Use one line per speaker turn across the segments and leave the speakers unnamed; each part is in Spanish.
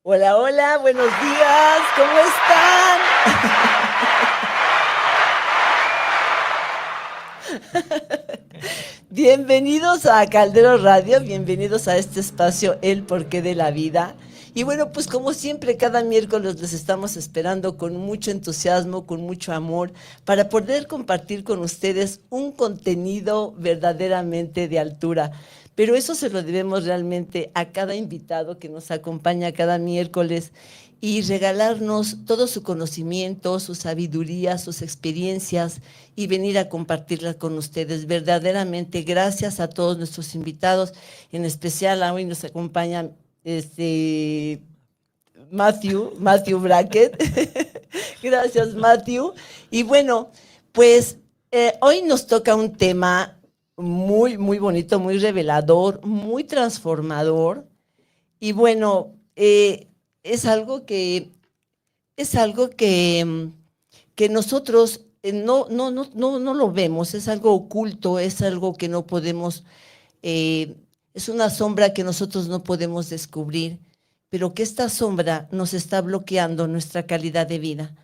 Hola, hola, buenos días, ¿cómo están? Bienvenidos a Caldero Radio, bienvenidos a este espacio El Porqué de la Vida. Y bueno, pues como siempre, cada miércoles les estamos esperando con mucho entusiasmo, con mucho amor, para poder compartir con ustedes un contenido verdaderamente de altura. Pero eso se lo debemos realmente a cada invitado que nos acompaña cada miércoles y regalarnos todo su conocimiento, su sabiduría, sus experiencias y venir a compartirlas con ustedes. Verdaderamente, gracias a todos nuestros invitados, en especial hoy nos acompaña este Matthew Brackett. Gracias, Matthew. Y bueno, pues hoy nos toca un tema muy, muy bonito, muy revelador, muy transformador. Y bueno, es algo que es algo que nosotros no lo vemos, es algo oculto, es algo que no podemos, eh, es una sombra que nosotros no podemos descubrir, pero que esta sombra nos está bloqueando nuestra calidad de vida.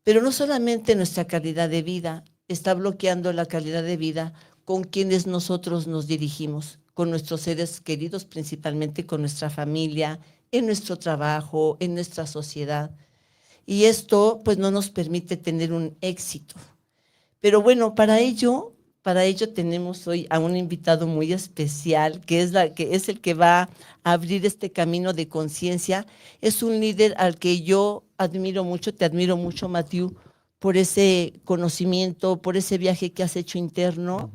Pero no solamente nuestra calidad de vida, está bloqueando la calidad de vida con quienes nosotros nos dirigimos, con nuestros seres queridos, principalmente con nuestra familia, en nuestro trabajo, en nuestra sociedad. Y esto pues no nos permite tener un éxito. Pero bueno, para ello tenemos hoy a un invitado muy especial, que es el que va a abrir este camino de conciencia. Es un líder al que yo admiro mucho, te admiro mucho, Matthew, por ese conocimiento, por ese viaje que has hecho interno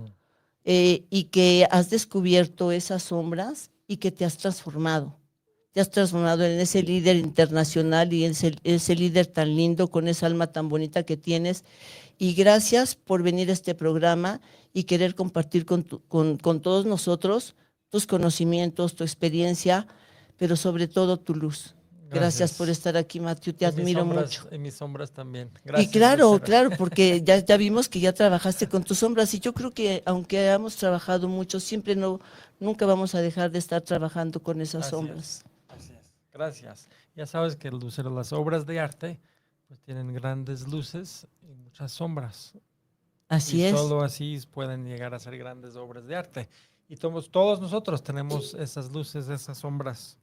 y que has descubierto esas sombras y que te has transformado en ese líder internacional y en ese líder tan lindo, con esa alma tan bonita que tienes. Y gracias por venir a este programa y querer compartir con todos nosotros tus conocimientos, tu experiencia, pero sobre todo tu luz. Gracias por
Gracias.
estar aquí, Matthew, te admiro mucho.
En mis sombras también.
Y
Gracias,
claro,
Lucero.
claro, porque ya vimos que ya trabajaste con tus sombras y yo creo que aunque hayamos trabajado mucho, siempre nunca vamos a dejar de estar trabajando con esas
Así es,
sombras.
así es. Gracias. Ya sabes que, Lucero, las obras de arte pues tienen grandes luces y muchas sombras. Y
Así es.
solo así pueden llegar a ser grandes obras de arte. Y todos nosotros tenemos esas luces, esas sombras.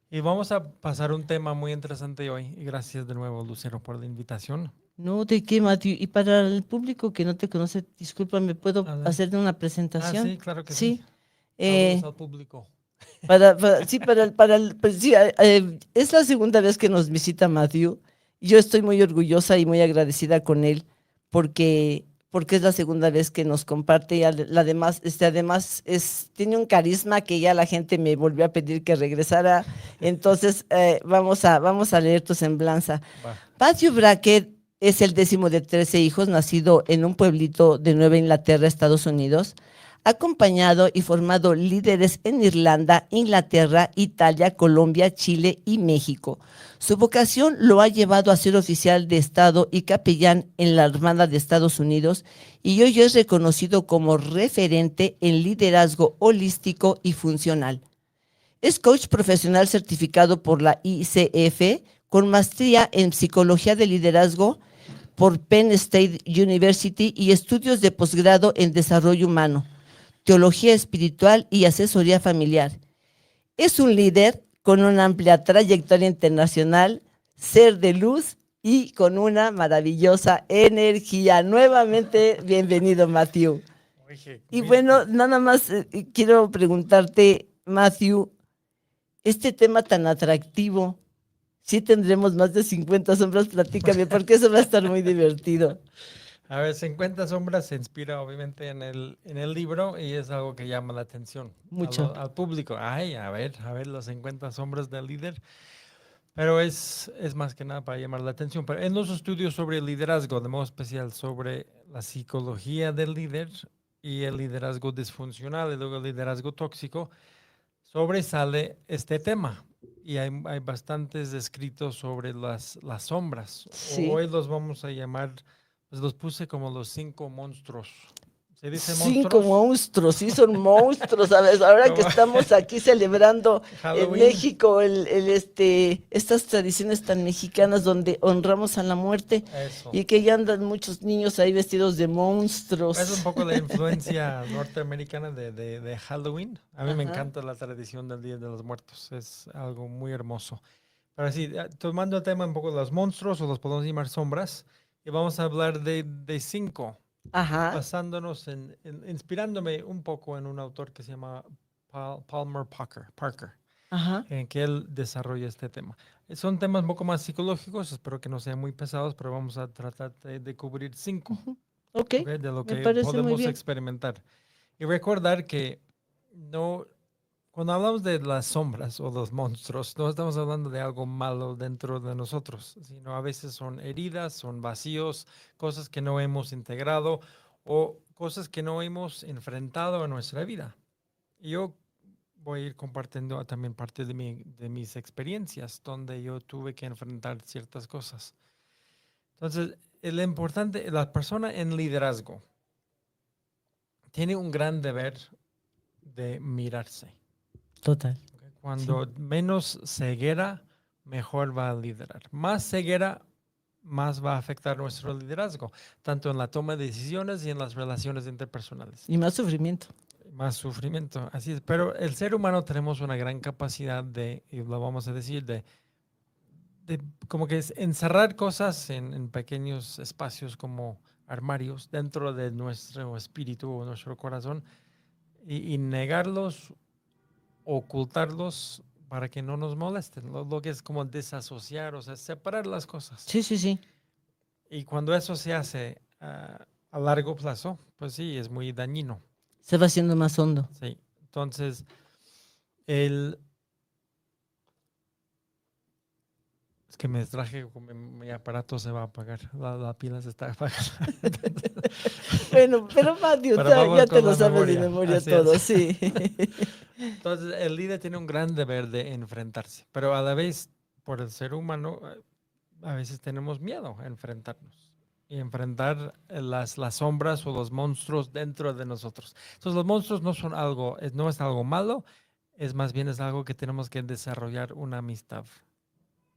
Y vamos a pasar un tema muy interesante hoy. Y gracias de nuevo, Lucero, por la invitación.
No, ¿de qué, Matthew? Y para el público que no te conoce, discúlpame, ¿puedo
Adelante.
hacerle una
Ah,
presentación?
sí, claro que sí.
Sí.
Saludos
Eh,
al público.
sí, pues sí, es la segunda vez que nos visita Matthew. Yo estoy muy orgullosa y muy agradecida con él porque es la segunda vez que nos comparte y además tiene un carisma que ya la gente me volvió a pedir que regresara. Entonces, vamos a leer tu semblanza.
Va.
Matthew Brackett es el 10º de 13 hijos, nacido en un pueblito de Nueva Inglaterra, Estados Unidos. Ha acompañado y formado líderes en Irlanda, Inglaterra, Italia, Colombia, Chile y México. Su vocación lo ha llevado a ser oficial de Estado y capellán en la Armada de Estados Unidos y hoy es reconocido como referente en liderazgo holístico y funcional. Es coach profesional certificado por la ICF, con maestría en psicología de liderazgo por Penn State University y estudios de posgrado en desarrollo humano, teología espiritual y asesoría familiar. Es un líder con una amplia trayectoria internacional, ser de luz y con una maravillosa energía. Nuevamente, bienvenido, Matthew.
Oye,
Y bueno, nada más quiero preguntarte, Matthew, este tema tan atractivo, sí tendremos más de 50 sombras, platícame, porque eso va a estar muy divertido.
A ver, 50 sombras se inspira obviamente en el libro y es algo que llama la atención
Mucho.
al público. Ay, a ver, los 50 sombras del líder. Pero es más que nada para llamar la atención. Pero en los estudios sobre el liderazgo, de modo especial sobre la psicología del líder y el liderazgo disfuncional y luego el liderazgo tóxico, sobresale este tema. Y hay bastantes escritos sobre las sombras.
Sí.
Hoy los vamos a llamar, pues los puse como los 5 monstruos. ¿Se dice
5
monstruos?
monstruos, sí, son monstruos, ¿sabes? Ahora que
Como
estamos aquí celebrando en
Halloween.
México estas tradiciones tan mexicanas donde honramos a la muerte
Eso.
y que ya andan muchos niños ahí vestidos de
Es un
monstruos.
poco la influencia norteamericana de Halloween. A mí me
Ajá,
encanta la tradición del Día de los Muertos. Es algo muy hermoso. Pero sí, tomando el tema un poco de los monstruos, o los podemos llamar sombras, y vamos a hablar de 5,
ajá,
basándonos inspirándome un poco en un autor que se llama Palmer Parker,
ajá,
en que él desarrolla este tema. Son temas un poco más psicológicos, espero que no sean muy pesados, pero vamos a tratar de cubrir 5.
ujú. Ok,
¿Ok? De lo
me
que
parece muy
podemos
bien.
experimentar. Y recordar que no, cuando hablamos de las sombras o los monstruos, no estamos hablando de algo malo dentro de nosotros, sino a veces son heridas, son vacíos, cosas que no hemos integrado o cosas que no hemos enfrentado en nuestra vida. Y yo voy a ir compartiendo también parte de mis experiencias donde yo tuve que enfrentar ciertas cosas. Entonces, lo importante, la persona en liderazgo tiene un gran deber de mirarse.
Total, sí.
Cuando menos ceguera, mejor va a liderar. Más ceguera, más va a afectar nuestro liderazgo, tanto en la toma de decisiones y en las relaciones interpersonales.
Y más sufrimiento.
Más sufrimiento, así es. Pero el ser humano tenemos una gran capacidad y lo vamos a decir, de como que es encerrar cosas en pequeños espacios como armarios dentro de nuestro espíritu o nuestro corazón y negarlos, ocultarlos para que no nos molesten. Lo que es como desasociar, o sea, separar las cosas.
Sí, sí, sí.
Y cuando eso se hace a largo plazo, pues sí, es muy dañino.
Se va haciendo más hondo.
Sí. Entonces, el, es que me distraje, mi aparato se va a apagar, la pila se está apagando.
Bueno, pero Matthew,
Pero
ya
vamos
te
con
lo
la
sabes de
memoria,
memoria
así es.
todo, sí.
Entonces, el líder tiene un gran deber de enfrentarse, pero a la vez, por el ser humano, a veces tenemos miedo a enfrentarnos y enfrentar las sombras o los monstruos dentro de nosotros. Entonces, los monstruos no son algo, no es algo malo, es más bien es algo que tenemos que desarrollar una amistad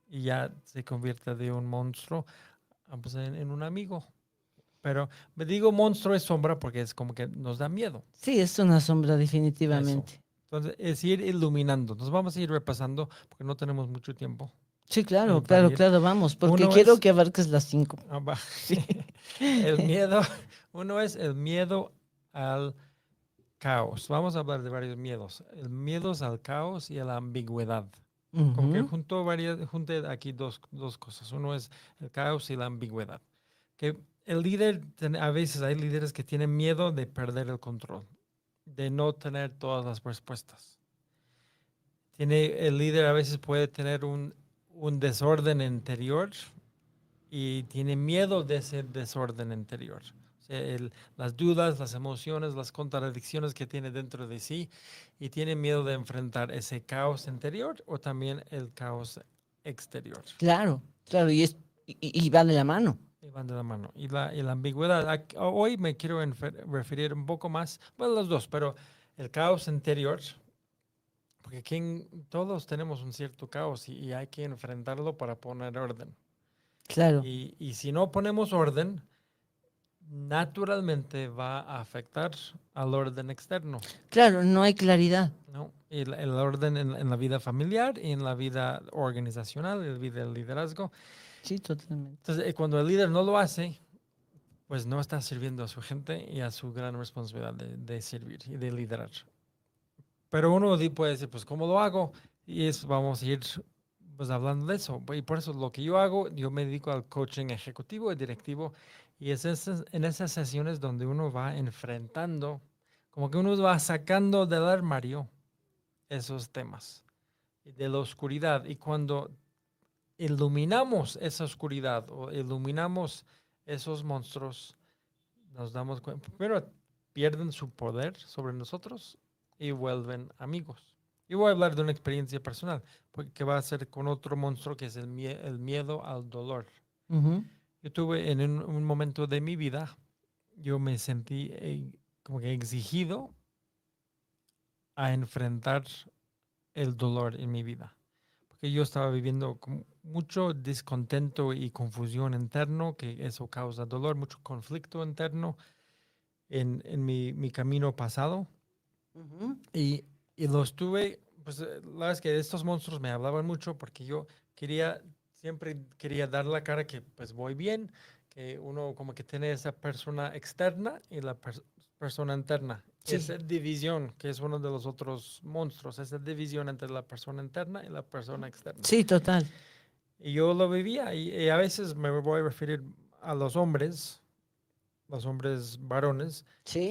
y ya se convierte de un monstruo pues, en un amigo. Pero me digo monstruo es sombra porque es como que nos da miedo.
Sí, es una sombra
Eso.
definitivamente.
Entonces, es ir iluminando. Nos vamos a ir repasando porque no tenemos mucho tiempo
Sí, claro,
para
claro,
ir.
claro, vamos, porque
Uno
quiero
es
que abarques las 5. Sí.
el miedo. Uno es el miedo al caos. Vamos a hablar de varios miedos. El miedo al caos y a la ambigüedad. Como que
Ujú.
junte aquí dos cosas. Uno es el caos y la ambigüedad. Que el líder, a veces hay líderes que tienen miedo de perder el control, de no tener todas las respuestas. El líder a veces puede tener un desorden interior y tiene miedo de ese desorden interior. O sea, las dudas, las emociones, las contradicciones que tiene dentro de sí y tiene miedo de enfrentar ese caos interior o también el caos exterior.
Claro, claro, y va de la mano.
Y van de la mano. Y la ambigüedad. Hoy me quiero referir un poco más, bueno, los dos, pero el caos interior, porque aquí todos tenemos un cierto caos y hay que enfrentarlo para poner orden.
Claro,
Y si no ponemos orden, naturalmente va a afectar al orden externo,
claro, no hay claridad.
¿no? El orden en la vida familiar y en la vida organizacional, en la vida del liderazgo.
Sí, totalmente.
Entonces, cuando el líder no lo hace, pues no está sirviendo a su gente y a su gran responsabilidad de servir y de liderar. Pero uno puede decir, pues, ¿cómo lo hago? Y vamos a ir pues hablando de eso. Y por eso lo que yo hago, yo me dedico al coaching ejecutivo y directivo. Y es en esas sesiones donde uno va enfrentando, como que uno va sacando del armario esos temas de la oscuridad. Y cuando iluminamos esa oscuridad o iluminamos esos monstruos, nos damos cuenta, primero pierden su poder sobre nosotros y vuelven amigos. Y voy a hablar de una experiencia personal, porque va a ser con otro monstruo que es el miedo al dolor.
Ujú.
Yo tuve en un momento de mi vida, yo me sentí como que exigido a enfrentar el dolor en mi vida. Porque yo estaba viviendo con mucho descontento y confusión interno, que eso causa dolor, mucho conflicto interno en mi camino pasado.
Ujú.
Y, y los tuve, pues la verdad es que estos monstruos me hablaban mucho porque yo siempre quería dar la cara que pues voy bien, que uno como que tiene esa persona externa y la persona interna.
Sí,
Esa división, que es uno de los otros monstruos, esa división entre la persona interna y la persona externa.
sí, total.
Y yo lo vivía y a veces me voy a referir a los hombres varones, que
Sí,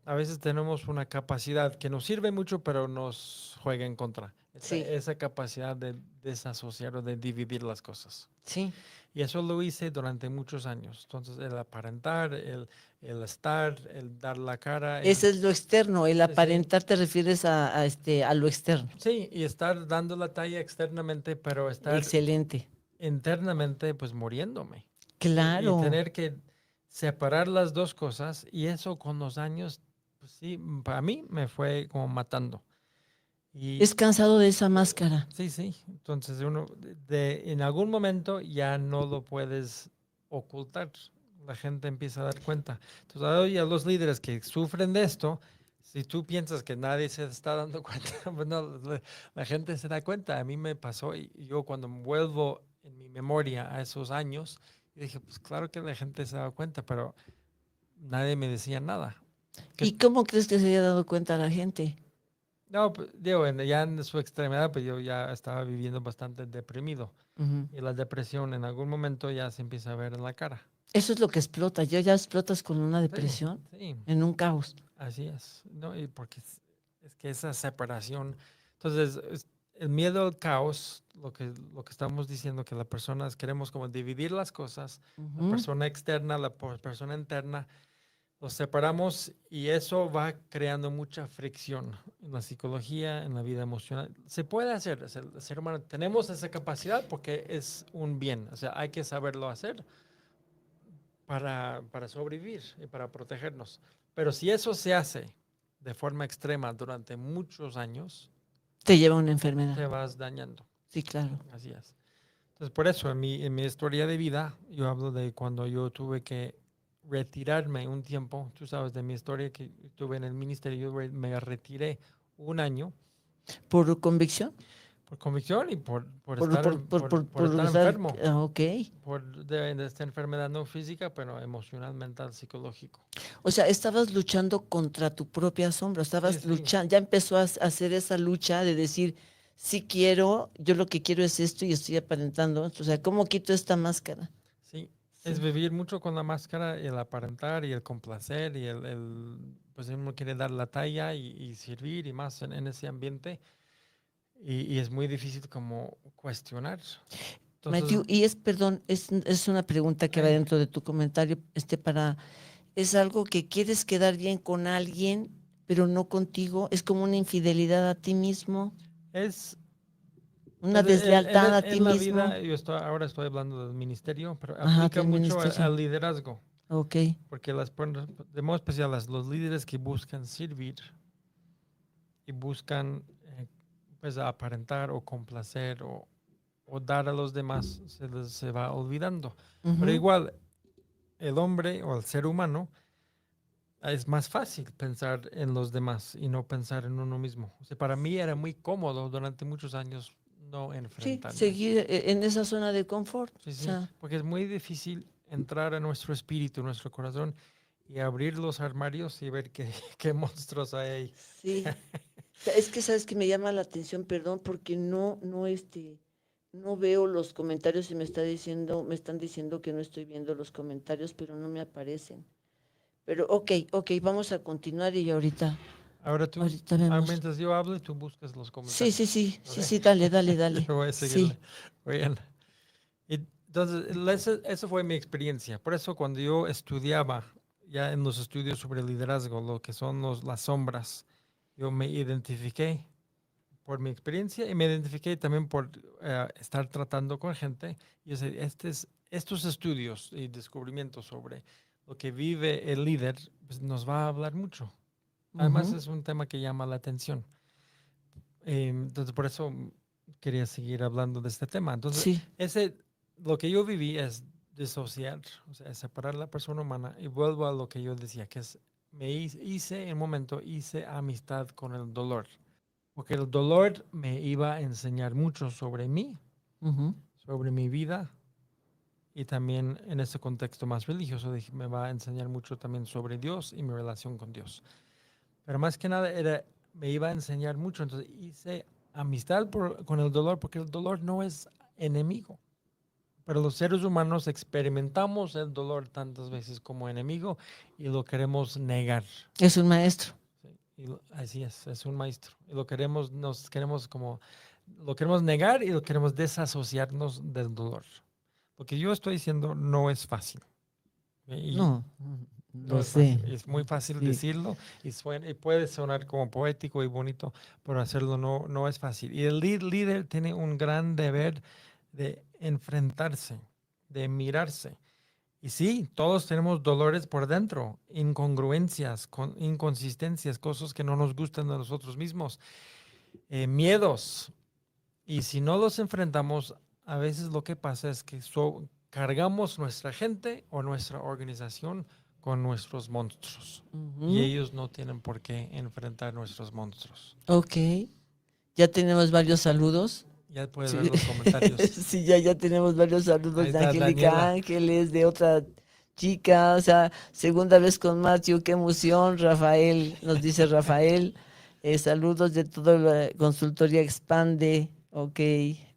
a veces tenemos una capacidad que nos sirve mucho, pero nos juega en contra.
sí,
Esa capacidad de desasociar o de dividir las cosas.
sí.
Y eso lo hice durante muchos años. Entonces, el aparentar, el estar, el dar la cara,
Ese es lo externo, el
sí,
aparentar te refieres a lo externo.
sí, y estar dando la talla externamente, pero estar
Excelente.
internamente, pues muriéndome. Y
Claro.
tener que separar las dos cosas, y eso con los años, pues sí, para mí me fue como matando. Y
Es cansado de esa máscara.
sí, sí, entonces uno en algún momento ya no lo puedes ocultar. La gente empieza a dar cuenta. Entonces, hoy a los líderes que sufren de esto, si tú piensas que nadie se está dando cuenta, pues no, la gente se da cuenta. A mí me pasó y yo cuando vuelvo en mi memoria a esos años, dije, pues claro que la gente se da cuenta, pero nadie me decía nada. Que,
¿Y cómo crees que se haya dado cuenta la gente?
no, pues, digo, ya en su extremidad, pues yo ya estaba viviendo bastante deprimido.
Ujú.
Y la depresión en algún momento ya se empieza a ver en la cara.
Eso es lo que explota. Ya explotas con una
Sí,
depresión
sí,
en un caos.
así es. ¿No? Y porque es que esa separación, entonces el miedo al caos, lo que estamos diciendo, que las personas queremos como dividir las cosas, la
Ujú.
persona externa, la persona interna, los separamos y eso va creando mucha fricción en la psicología, en la vida emocional. Se puede hacer, el ser humano, tenemos esa capacidad porque es un bien, o sea, hay que saberlo hacer para sobrevivir y para protegernos. Pero si eso se hace de forma extrema durante muchos años,
Te lleva a una enfermedad.
te vas dañando.
Sí, claro.
Así es. Entonces, por eso, en mi historia de vida, yo hablo de cuando yo tuve que retirarme un tiempo. Tú sabes de mi historia que tuve en el ministerio, yo me retiré un año
¿Por convicción?
por convicción y por
Por,
estar,
por, por, por,
por
por
estar
usar.
enfermo,
Ok.
de esta enfermedad no física, pero emocional, mental, psicológico.
O sea, estabas luchando contra tu propia sombra.
Sí,
Estabas
sí,
luchando. Ya empezó a hacer esa lucha de decir, sí quiero, yo lo que quiero es esto y estoy aparentando. O sea, ¿cómo quito esta máscara?
sí. Es
Sí.
vivir mucho con la máscara, el aparentar y el complacer y pues uno quiere dar la talla y servir y más en ese ambiente. Y es muy difícil como cuestionar. Entonces,
Matthew, y perdón, es una pregunta que va
sí,
dentro de tu comentario, es algo que quieres quedar bien con alguien, pero no contigo, es como una infidelidad a ti mismo,
es,
una deslealtad a ti
en la
mismo.
vida, ahora estoy hablando del ministerio, pero
Ajá,
aplica
del
mucho
ministerio.
al liderazgo,
Ok.
porque de modo especial los líderes que buscan servir y buscan pues aparentar o complacer o dar a los demás, se va olvidando. Pero
Ujú.
igual, el hombre o el ser humano es más fácil pensar en los demás y no pensar en uno mismo. O sea, para mí era muy cómodo durante muchos años no
Sí,
enfrentarme.
seguir en esa zona de confort.
Sí,
O
sí,
sea,
porque es muy difícil entrar a nuestro espíritu, nuestro corazón y abrir los armarios y ver qué, qué monstruos hay ahí.
sí. Es que sabes que me llama la atención, perdón, porque no veo los comentarios y me están diciendo que no estoy viendo los comentarios, pero no me aparecen. Pero ok, vamos a continuar y
Ahora tú,
ahorita vemos.
mientras yo hablo, tú buscas los
Sí, sí,
comentarios.
sí,
¿Ok?
sí, sí, dale, dale, dale.
Yo voy a seguirle.
Sí.
Bien. Y entonces, esa fue mi experiencia. Por eso cuando yo estudiaba, ya en los estudios sobre liderazgo, lo que son las sombras, yo me identifiqué por mi experiencia y me identifiqué también por estar tratando con gente. Y estos estudios y descubrimientos sobre lo que vive el líder, pues nos va a hablar mucho. Además,
Ujú.
es un tema que llama la atención. Entonces, por eso quería seguir hablando de este tema. Entonces,
Sí.
lo que yo viví es disociar, o sea, separar la persona humana y vuelvo a lo que yo decía, que es, en un momento, hice amistad con el dolor, porque el dolor me iba a enseñar mucho sobre mí,
Ujú.
sobre mi vida y también en ese contexto más religioso, dije, me va a enseñar mucho también sobre Dios y mi relación con Dios. Pero más que nada me iba a enseñar mucho. Entonces hice amistad con el dolor porque el dolor no es enemigo. Pero los seres humanos experimentamos el dolor tantas veces como enemigo y lo queremos negar.
Es un maestro.
¿Sí? Así es un maestro. Y lo queremos negar y lo queremos desasociarnos del dolor. Lo que yo estoy diciendo no es fácil. Y
No,
no
lo
es
sé.
fácil, es muy fácil
Sí.
decirlo y puede sonar como poético y bonito, pero hacerlo no es fácil. Y el líder tiene un gran deber de enfrentarse, de mirarse. Y sí, todos tenemos dolores por dentro, incongruencias, inconsistencias, cosas que no nos gustan de nosotros mismos, miedos. Y si no los enfrentamos, a veces lo que pasa es que cargamos nuestra gente o nuestra organización con nuestros monstruos. Y
Ujú.
ellos no tienen por qué enfrentar nuestros monstruos.
Ok. Ya tenemos varios saludos.
Ya puedes ver
Sí,
los comentarios.
sí, ya tenemos varios
Ahí
saludos de
está
Angélica
Daniela.
Ángeles, de otra chica, o sea, segunda vez con Matthew, qué emoción. Rafael, nos dice Rafael, saludos de toda la consultoría Expande. Ok,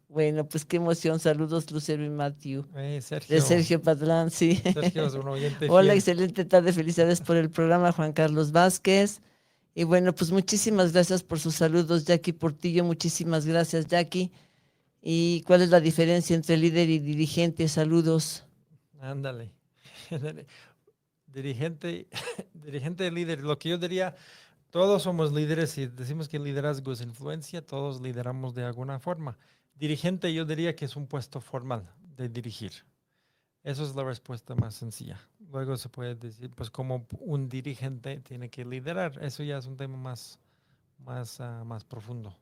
bueno, pues qué emoción. Saludos, Lucero y Matthew. De
Sergio.
Sergio Patlán, sí.
Sergio es un oyente
Hola,
fiel.
excelente tarde, felicidades por el programa, Juan Carlos Vázquez. Y bueno, pues muchísimas gracias por sus saludos, Jackie Portillo, muchísimas gracias, Jackie. ¿Y cuál es la diferencia entre líder y dirigente? Saludos.
Ándale. Dirigente, dirigente líder. Lo que yo diría, todos somos líderes y decimos que el liderazgo es influencia, todos lideramos de alguna forma. Dirigente yo diría que es un puesto formal de dirigir. Eso es la respuesta más sencilla. Luego se puede decir, pues como un dirigente tiene que liderar. Eso ya es un tema más profundo.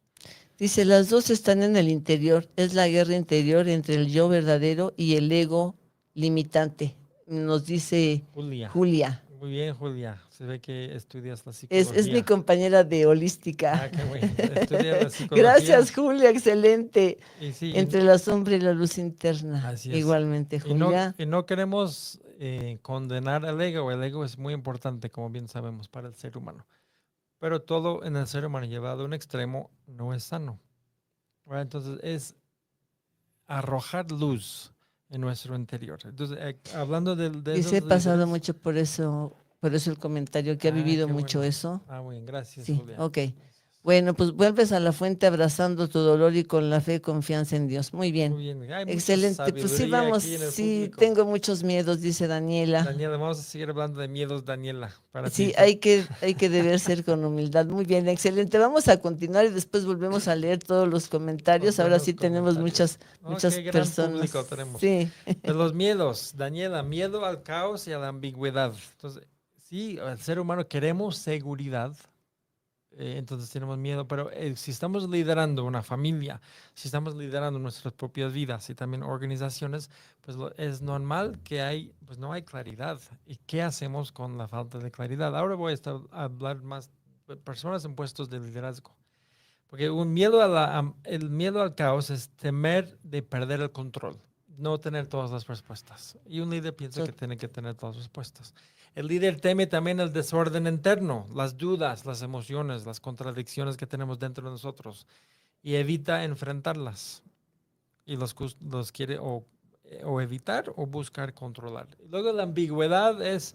Dice, las dos están en el interior. Es la guerra interior entre el yo verdadero y el ego limitante. Nos dice
Julia.
Julia.
Muy bien, Julia. Se ve que estudias la
Es mi
psicología.
compañera de holística.
Ah, qué bueno. Estudias la psicología.
Gracias, Julia, excelente.
Y sí,
Entre la sombra y la luz interna.
así es.
Igualmente,
Y no,
Julia.
y no queremos condenar al ego. El ego es muy importante, como bien sabemos, para el ser humano. Pero todo en el ser humano llevado a un extremo no es sano. ¿Verdad? Entonces es arrojar luz en nuestro interior. Entonces, hablando de
Dice,
esos
he pasado
líderes.
mucho por eso el comentario, que ha
Ah,
vivido
qué
mucho
bueno.
eso.
Ah, muy bien. Gracias,
Sí,
Julia.
ok.
Gracias.
Bueno, pues vuelves a la fuente abrazando tu dolor y con la fe y confianza en Dios. Muy bien.
Muy bien. Hay mucha
Excelente. Pues sí,
sabiduría
vamos.
aquí en el
Sí,
público.
tengo muchos miedos, dice Daniela.
Daniela, vamos a seguir hablando de miedos, Daniela, para ti.
Sí, hay que deber ser con humildad. Muy bien, excelente. Vamos a continuar y después volvemos a leer todos los
Los
comentarios. Ahora
buenos
sí tenemos
comentarios. Oh,
muchas
qué gran público
personas.
tenemos.
Sí.
De los miedos, Daniela, miedo al caos y a la ambigüedad. Entonces, sí, el ser humano queremos seguridad, entonces tenemos miedo, pero si estamos liderando una familia, si estamos liderando nuestras propias vidas y también organizaciones, pues es normal que pues no hay claridad. ¿Y qué hacemos con la falta de claridad? Ahora voy a hablar más de personas en puestos de liderazgo. Porque el miedo al caos es temer de perder el control, no tener todas las respuestas. Y un líder piensa
To-
que tiene que tener todas las respuestas. El líder teme también el desorden interno, las dudas, las emociones, las contradicciones que tenemos dentro de nosotros y evita enfrentarlas y los quiere o evitar o buscar controlar. Y luego la ambigüedad es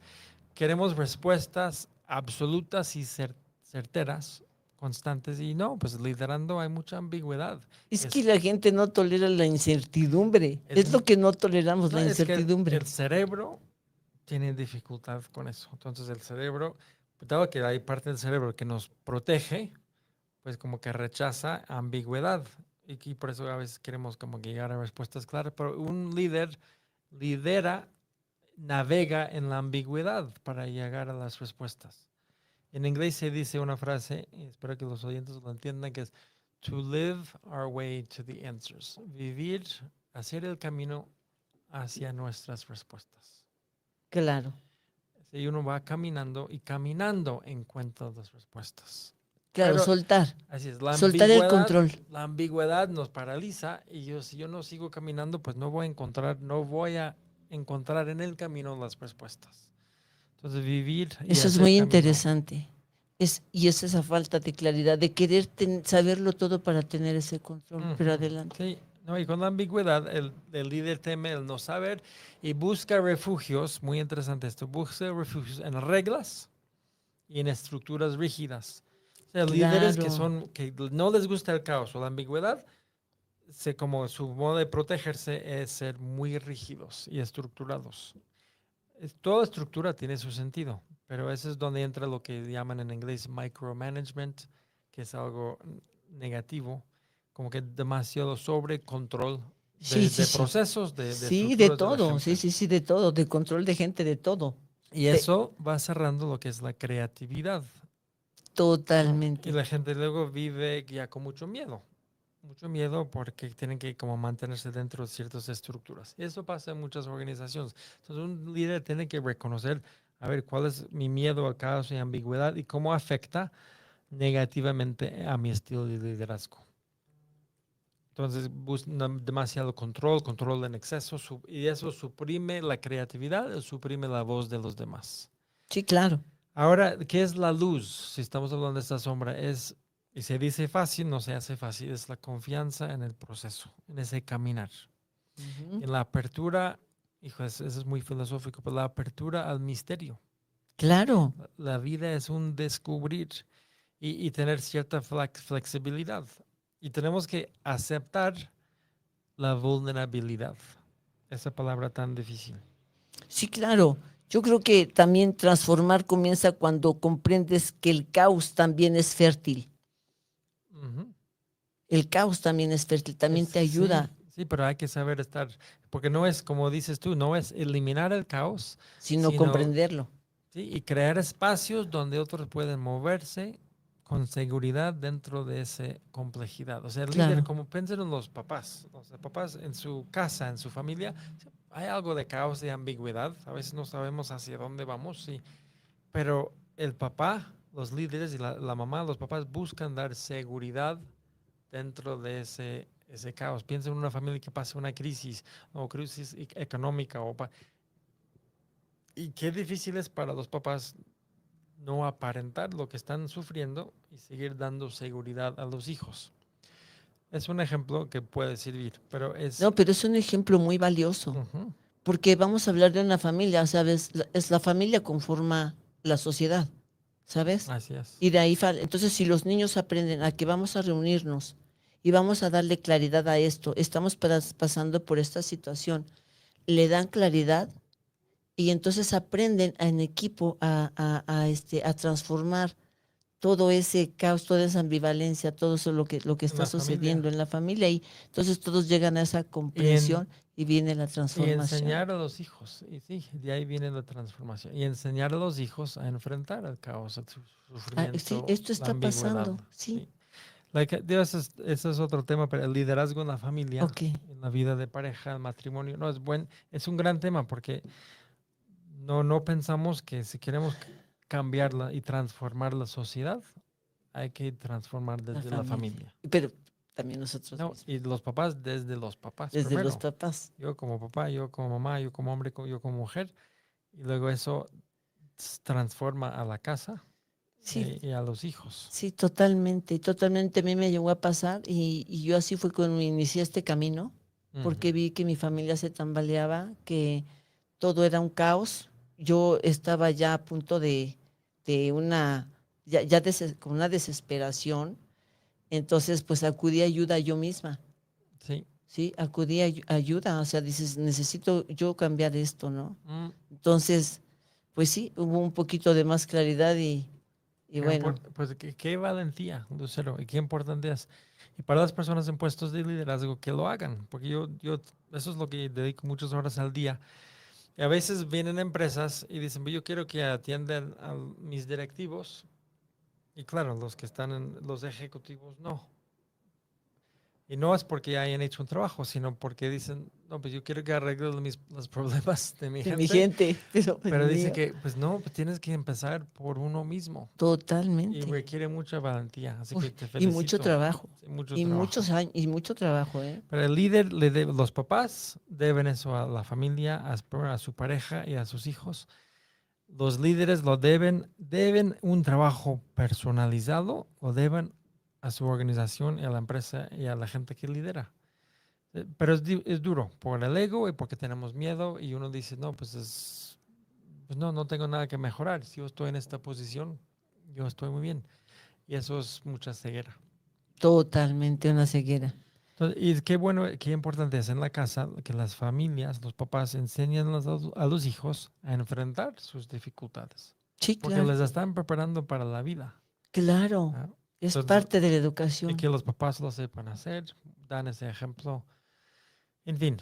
queremos respuestas absolutas y certeras, constantes, y no, pues liderando hay mucha ambigüedad.
Es que
Es,
la gente no tolera la incertidumbre.
es,
Es lo que no toleramos,
no,
la
es que
incertidumbre.
el cerebro tiene dificultad con eso. Entonces el cerebro, dado que hay parte del cerebro que nos protege, pues como que rechaza ambigüedad. Y por eso a veces queremos como que llegar a respuestas claras, pero un líder lidera navega en la ambigüedad para llegar a las respuestas. En inglés se dice una frase, y espero que los oyentes lo entiendan, que es to live our way to the answers. Vivir, hacer el camino hacia nuestras respuestas.
Claro,
Si uno va caminando y caminando encuentra las respuestas.
claro,
Pero
soltar,
así es,
soltar el control.
la ambigüedad nos paraliza y si yo no sigo caminando, pues no voy a encontrar en el camino las respuestas. Entonces vivir y
Eso es
hacer
muy
camino.
interesante. Y es esa falta de claridad, de querer saberlo todo para tener ese control. Pero adelante.
Sí, no, y con la ambigüedad, el líder teme el no saber y busca refugios, muy interesante esto, busca refugios en reglas y en estructuras rígidas. O sea, líderes
Claro,
que no les gusta el caos o la ambigüedad, como su modo de protegerse es ser muy rígidos y estructurados. Toda estructura tiene su sentido, pero ese es donde entra lo que llaman en inglés micromanagement, que es algo negativo, como que demasiado sobre control
sí, sí,
de
sí.
procesos, de
Sí, de
estructuras de la
todo, sí,
gente.
sí, sí, de todo, de control de gente, de todo.
Y
De,
eso va cerrando lo que es la creatividad, ¿no? Y
totalmente.
la gente luego vive ya con mucho miedo porque tienen que como mantenerse dentro de ciertas estructuras. Y eso pasa en muchas organizaciones. Entonces un líder tiene que reconocer, a ver, cuál es mi miedo al caos y ambigüedad y cómo afecta negativamente a mi estilo de liderazgo. Entonces, demasiado control en exceso, y eso suprime la creatividad, suprime la voz de los demás.
Sí, claro.
Ahora, ¿qué es la luz? Si estamos hablando de esta sombra, y se dice fácil, no se hace fácil, es la confianza en el proceso, en ese caminar.
Ujú.
En la apertura, hijo, eso es muy filosófico, pero la apertura al misterio.
Claro.
La vida es un descubrir y tener cierta flexibilidad. Y tenemos que aceptar la vulnerabilidad, esa palabra tan difícil.
Sí, claro. Yo creo que también transformar comienza cuando comprendes que el caos también es fértil.
Ujú.
El caos también es fértil, también te
Sí,
ayuda,
sí, pero hay que saber estar, porque no es, como dices tú, no es eliminar el caos,
sino
sino,
comprenderlo.
sí, y crear espacios donde otros pueden moverse con seguridad dentro de esa complejidad. O sea, el líder,
Claro.
como piensen en los papás en su casa, en su familia, hay algo de caos, de ambigüedad, a veces no sabemos hacia dónde vamos, sí, pero el papá, los líderes y la mamá, los papás buscan dar seguridad dentro de ese caos. Piensa en una familia que pasa una crisis o crisis económica. Y qué difícil es para los papás no aparentar lo que están sufriendo y seguir dando seguridad a los hijos. Es un ejemplo que puede servir, pero es...
No, pero es un ejemplo muy valioso,
Ujú,
porque vamos a hablar de una familia, ¿sabes? Es la familia conforma la sociedad, ¿sabes?
así es.
Y de ahí, entonces si los niños aprenden a que vamos a reunirnos y vamos a darle claridad a esto, estamos pasando por esta situación, le dan claridad y entonces aprenden en equipo a transformar todo ese caos, toda esa ambivalencia, todo eso lo que
En
está
la familia.
sucediendo en la familia y entonces todos llegan a esa
Y, en,
comprensión y viene la
y
transformación.
enseñar a los hijos. Y sí, de ahí viene la transformación. Y enseñar a los hijos a enfrentar el caos, el
Ah, sí,
sufrimiento,
esto
la
está
ambigüedad.
pasando, sí,
Sí. Ese es otro tema, pero el liderazgo en la familia,
ok.
en la vida de pareja, el matrimonio, no es un gran tema porque no pensamos que si queremos cambiarla y transformar la sociedad, hay que transformar
La
desde la
familia.
familia.
Pero también nosotros
No,
mismos,
y los papás desde los papás
desde los
primero.
papás.
Yo como papá, yo como mamá, yo como hombre, yo como mujer, y luego eso transforma a la casa
Sí,
y a los hijos.
sí, totalmente, totalmente a mí me llegó a pasar y yo así fue cuando inicié este camino,
Ujú.
porque vi que mi familia se tambaleaba, que todo era un caos. Yo estaba ya a punto de una, con una desesperación, entonces pues acudí a ayuda yo misma.
Sí.
Sí, acudí a ayuda, o sea, dices, necesito yo cambiar esto, ¿no?
Mm.
Entonces, pues sí, hubo un poquito de más claridad y bueno,
Pues qué valentía, Lucero, y qué importante es. Y para las personas en puestos de liderazgo que lo hagan, porque eso es lo que dedico muchas horas al día. Y a veces vienen empresas y dicen, yo quiero que atiendan a mis directivos. Y claro, los que están en los ejecutivos no. Y no es porque hayan hecho un trabajo, sino porque dicen, no, pues yo quiero que arreglen los problemas de mi
De mi
gente.
gente, pero el
Pero dice
mío,
que, pues no, pues tienes que empezar por uno mismo. Y
totalmente.
requiere mucha valentía. Así
Uy,
que te
y mucho
felicito.
trabajo.
Sí, mucho
Y
trabajo.
muchos años, y mucho trabajo, ¿eh?
Pero el líder le debe, los papás deben eso a la familia, a su pareja y a sus hijos. Los líderes lo deben un trabajo personalizado, lo deben a su organización y a la empresa y a la gente que lidera. Pero es duro por el ego y porque tenemos miedo y uno dice, no, pues no, no tengo nada que mejorar. Si yo estoy en esta posición, yo estoy muy bien. Y eso es mucha ceguera.
Totalmente una ceguera.
Entonces, y qué bueno, qué importante es en la casa que las familias, los papás enseñan a los hijos a enfrentar sus dificultades,
Sí,
porque
claro,
les están preparando para la vida.
claro.
¿No?
Es
Entonces,
parte de la
y
educación.
que los papás lo sepan hacer, dan ese ejemplo. En fin,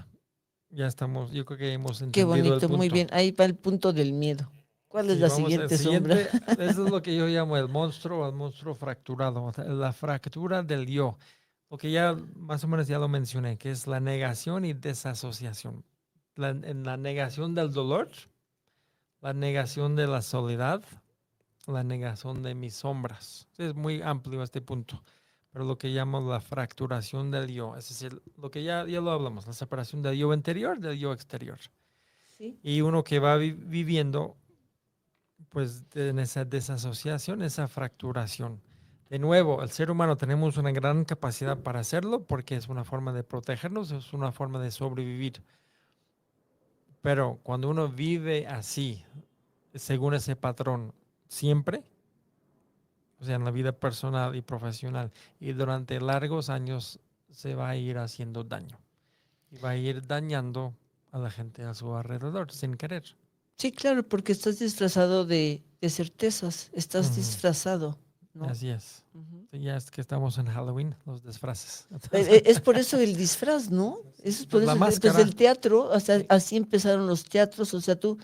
ya estamos, yo creo que hemos
Qué
entendido el
bonito, muy
punto.
bien. Ahí va el punto del miedo. ¿Cuál es
Sí,
la
vamos al
siguiente sombra?
siguiente. Eso es lo que yo llamo el monstruo fracturado, o sea, la fractura del yo. Lo que ya más o menos ya lo mencioné, que es la negación y desasociación. En la negación del dolor, la negación de la soledad, la negación de mis sombras. Es muy amplio este punto, pero lo que llamo la fracturación del yo, es decir, lo que ya lo hablamos, la separación del yo interior del yo exterior.
Sí.
Y uno que va viviendo pues en esa desasociación, esa fracturación. De nuevo, el ser humano tenemos una gran capacidad para hacerlo porque es una forma de protegernos, es una forma de sobrevivir. Pero cuando uno vive así, según ese patrón, siempre, o sea, en la vida personal y profesional, y durante largos años se va a ir haciendo daño y va a ir dañando a la gente a su alrededor sin querer.
Sí, claro, porque estás disfrazado de certezas, estás
Ujú.
disfrazado, ¿no?
Así es.
Ujú.
Sí, ya es que estamos en Halloween, los disfraces.
Es por eso el disfraz, ¿no? Eso es por
Pues la
eso, pues el
máscara.
teatro, o sea,
Sí,
así empezaron los teatros, o sea, tú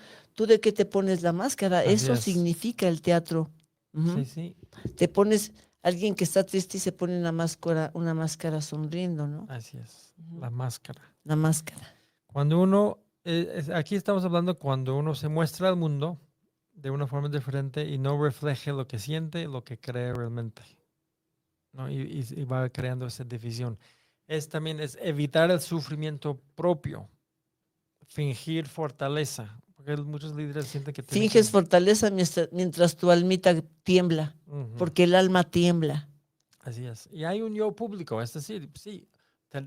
de qué te pones la máscara,
así
eso
es.
significa el teatro. Ujú.
Sí, sí,
Te pones, alguien que está triste y se pone una máscara sonriendo, ¿no?
así es.
Ujú.
La máscara.
La máscara.
Cuando uno, aquí estamos hablando cuando uno se muestra al mundo de una forma diferente y no refleje lo que siente, lo que cree realmente, ¿no? Y va creando esa división. También es evitar el sufrimiento propio, fingir fortaleza, porque muchos líderes sienten que tienen que...
Finges fortaleza mientras tu almita tiembla,
Ujú.
porque el alma tiembla.
Así es. Y hay un yo público, es decir, sí, te-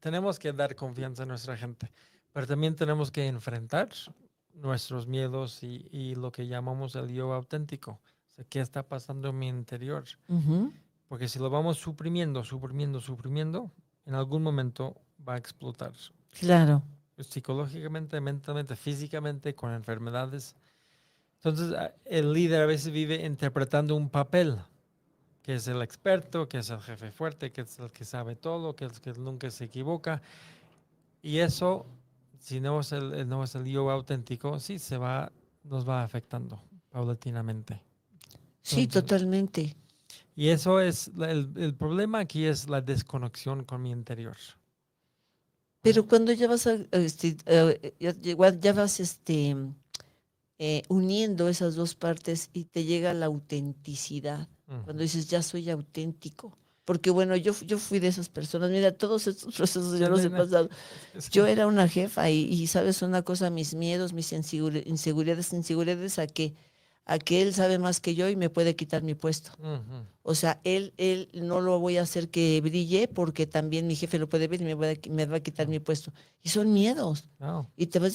tenemos que dar confianza a nuestra gente, pero también tenemos que enfrentar nuestros miedos y lo que llamamos el yo auténtico. O sea, ¿qué está pasando en mi interior?
Ujú.
Porque si lo vamos suprimiendo, en algún momento va a explotar.
Claro.
Psicológicamente, mentalmente, físicamente, con enfermedades. Entonces, el líder a veces vive interpretando un papel que es el experto, que es el jefe fuerte, que es el que sabe todo, que es el que nunca se equivoca. Y eso, si no es no es el yo auténtico, sí nos va afectando paulatinamente.
Sí,
Entonces,
totalmente.
y eso es, el problema aquí es la desconexión con mi interior.
Pero
¿No?
cuando ya vas igual ya vas uniendo esas dos partes y te llega la autenticidad, cuando
Ujú.
dices ya soy auténtico. Porque bueno, yo fui de esas personas, mira, todos estos procesos yo
Sí,
los he pasado. Yo
sí.
era una jefa y sabes una cosa, mis miedos, mis inseguridades a que él sabe más que yo y me puede quitar mi puesto.
Ujú.
O sea, él no lo voy a hacer que brille porque también mi jefe lo puede ver y me va a quitar
No,
mi puesto. Y son miedos.
no.
Y te vas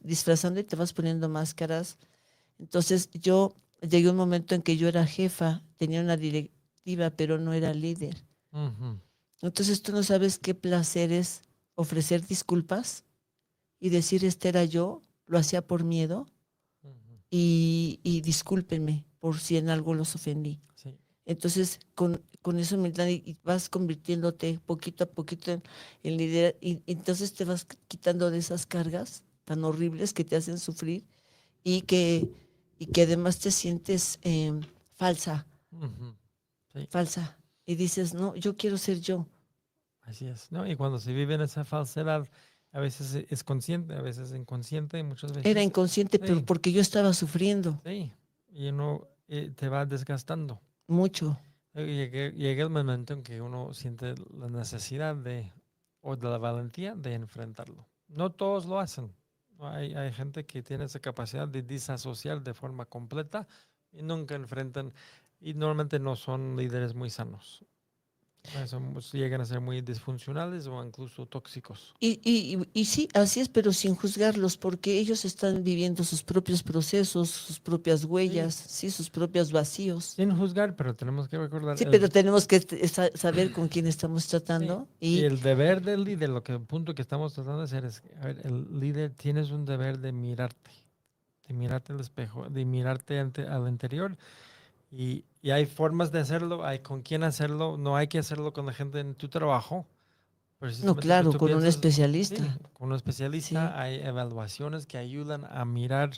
disfrazando y te vas poniendo máscaras. Entonces yo llegué a un momento en que yo era jefa, tenía una directiva, pero no era líder.
Ujú.
Entonces tú no sabes qué placer es ofrecer disculpas y decir, este era yo, lo hacía por miedo
Ujú.
y discúlpenme por si en algo los ofendí.
Sí.
Entonces, con esa humildad y vas convirtiéndote poquito a poquito en líder y entonces te vas quitando de esas cargas tan horribles que te hacen sufrir y que además te sientes falsa,
Ujú. Sí,
falsa. Y dices, no, yo quiero ser yo.
así es, ¿no? Y cuando se vive en esa falsedad, a veces es consciente, a veces es inconsciente, y muchas
Era
veces,
inconsciente, pero
sí,
porque yo estaba sufriendo
sí, y uno te va desgastando.
mucho.
Llega el momento en que uno siente la necesidad o de la valentía de enfrentarlo. No todos lo hacen. Hay gente que tiene esa capacidad de disasociar de forma completa y nunca enfrentan, y normalmente no son líderes muy sanos. Llegan a ser muy disfuncionales o incluso tóxicos.
Y sí, así es, pero sin juzgarlos, porque ellos están viviendo sus propios procesos, sus propias
Sí,
huellas, sí, sus propios vacíos.
sin juzgar, pero tenemos que recordar
Sí, pero tenemos que saber con quién estamos
sí,
tratando
y
y
el deber del líder, el punto que estamos tratando de hacer es, a ver, el líder tienes un deber de mirarte al espejo, de mirarte al interior. Y hay formas de hacerlo, hay con quién hacerlo, no hay que hacerlo con la gente en tu trabajo,
no,
precisamente pues
claro,
tú
con un
piensas, sí,
especialista.
con un
Sí,
especialista hay evaluaciones que ayudan a mirar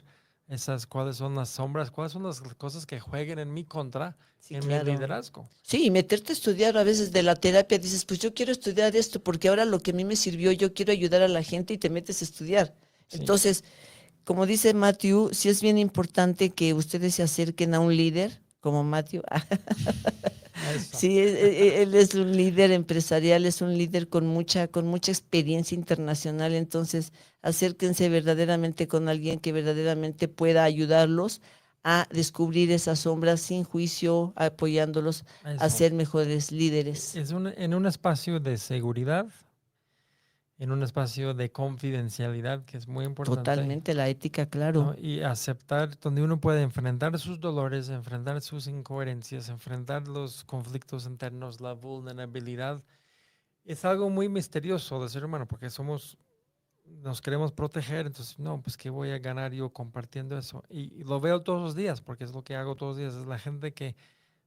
cuáles son las sombras, cuáles son las cosas que jueguen en mi contra,
sí,
en mi
claro.
liderazgo.
Sí, y meterte a estudiar a veces de la terapia, dices, pues yo quiero estudiar esto porque ahora lo que a mí me sirvió, yo quiero ayudar a la gente y te metes a estudiar.
Sí,
Entonces, como dice Matthew, sí es bien importante que ustedes se acerquen a un líder como Matthew.
eso.
Sí, él es un líder empresarial, es un líder con mucha experiencia internacional, entonces acérquense verdaderamente con alguien que verdaderamente pueda ayudarlos a descubrir esas sombras sin juicio, apoyándolos a
Eso.
ser mejores líderes.
En un espacio de seguridad, en un espacio de confidencialidad, que es muy importante.
Totalmente la ética,
¿No?
claro.
Y aceptar donde uno puede enfrentar sus dolores, enfrentar sus incoherencias, enfrentar los conflictos internos, la vulnerabilidad. Es algo muy misterioso del ser humano porque nos queremos proteger, entonces, no, pues ¿qué voy a ganar yo compartiendo eso? Y lo veo todos los días porque es lo que hago todos los días, es la gente que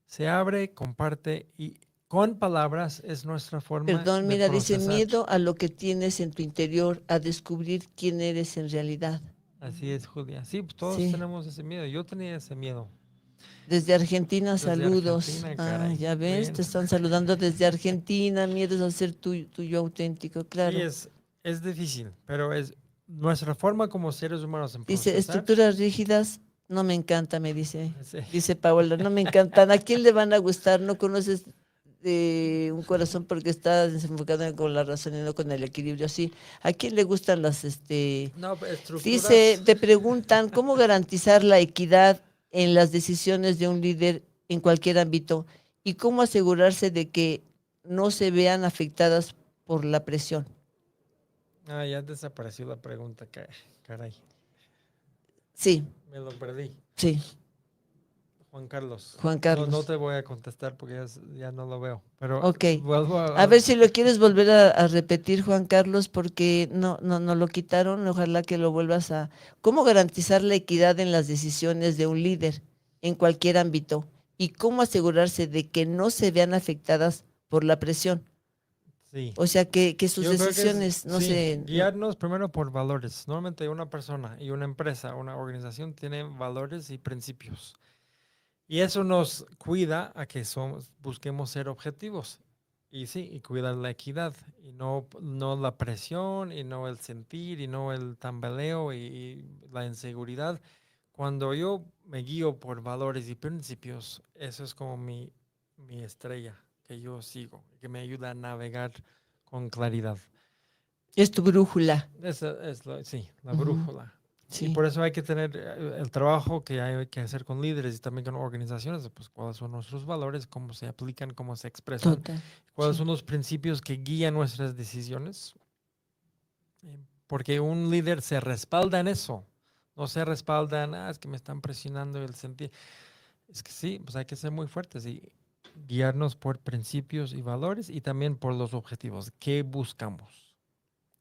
se abre, comparte y con palabras es nuestra forma
Perdón,
de
mira, dice
procesar.
miedo a lo que tienes en tu interior, a descubrir quién eres en realidad.
Así es, Julia. Sí, pues todos
Sí.
tenemos ese miedo. Yo tenía ese miedo.
Desde Argentina,
Desde
saludos.
Argentina,
Ah,
caray.
ya ves,
Ven.
te están saludando desde Argentina. Miedo a ser tuyo auténtico,
Sí,
claro.
es difícil, pero es nuestra forma como seres humanos en
Dice,
procesar.
estructuras rígidas, no me encanta, me dice.
Sí,
Dice Paola, no me encantan. ¿A quién le van a gustar? No conoces un corazón porque está desenfocado con la razón y no con el equilibrio. Sí. ¿A quién le gustan
no,
Dice,
estructuras.
te preguntan cómo garantizar la equidad en las decisiones de un líder en cualquier ámbito y cómo asegurarse de que no se vean afectadas por la presión.
Ah, ya desapareció la pregunta, caray.
Sí,
Me lo perdí.
sí,
Juan Carlos.
Juan
No, no
Carlos.
te voy a contestar porque ya no lo veo. Pero
Ok.
vuelvo
A ver si lo quieres volver a repetir, Juan Carlos, porque no lo quitaron. Ojalá que lo vuelvas a. ¿Cómo garantizar la equidad en las decisiones de un líder en cualquier ámbito? ¿Y cómo asegurarse de que no se vean afectadas por la presión?
sí.
O sea, que sus
Yo creo que es,
decisiones no
sí,
se...
guiarnos primero por valores. Normalmente una persona y una empresa, una organización tienen valores y principios. Y eso nos cuida a que busquemos ser objetivos. Y sí, y cuidar la equidad. Y no la presión, y no el sentir, y no el tambaleo y la inseguridad. Cuando yo me guío por valores y principios, eso es como mi estrella que yo sigo, que me ayuda a navegar con claridad.
Es tu brújula.
Esa es sí, la
Ujú,
brújula. Y
sí,
por eso hay que tener el trabajo que hay que hacer con líderes y también con organizaciones, pues cuáles son nuestros valores, cómo se aplican, cómo se expresan,
total.
cuáles
Sí.
son los principios que guían nuestras decisiones. Porque un líder se respalda en eso, no se respalda en, es que me están presionando el sentir. Es que sí, pues hay que ser muy fuertes y guiarnos por principios y valores y también por los objetivos. ¿Qué buscamos?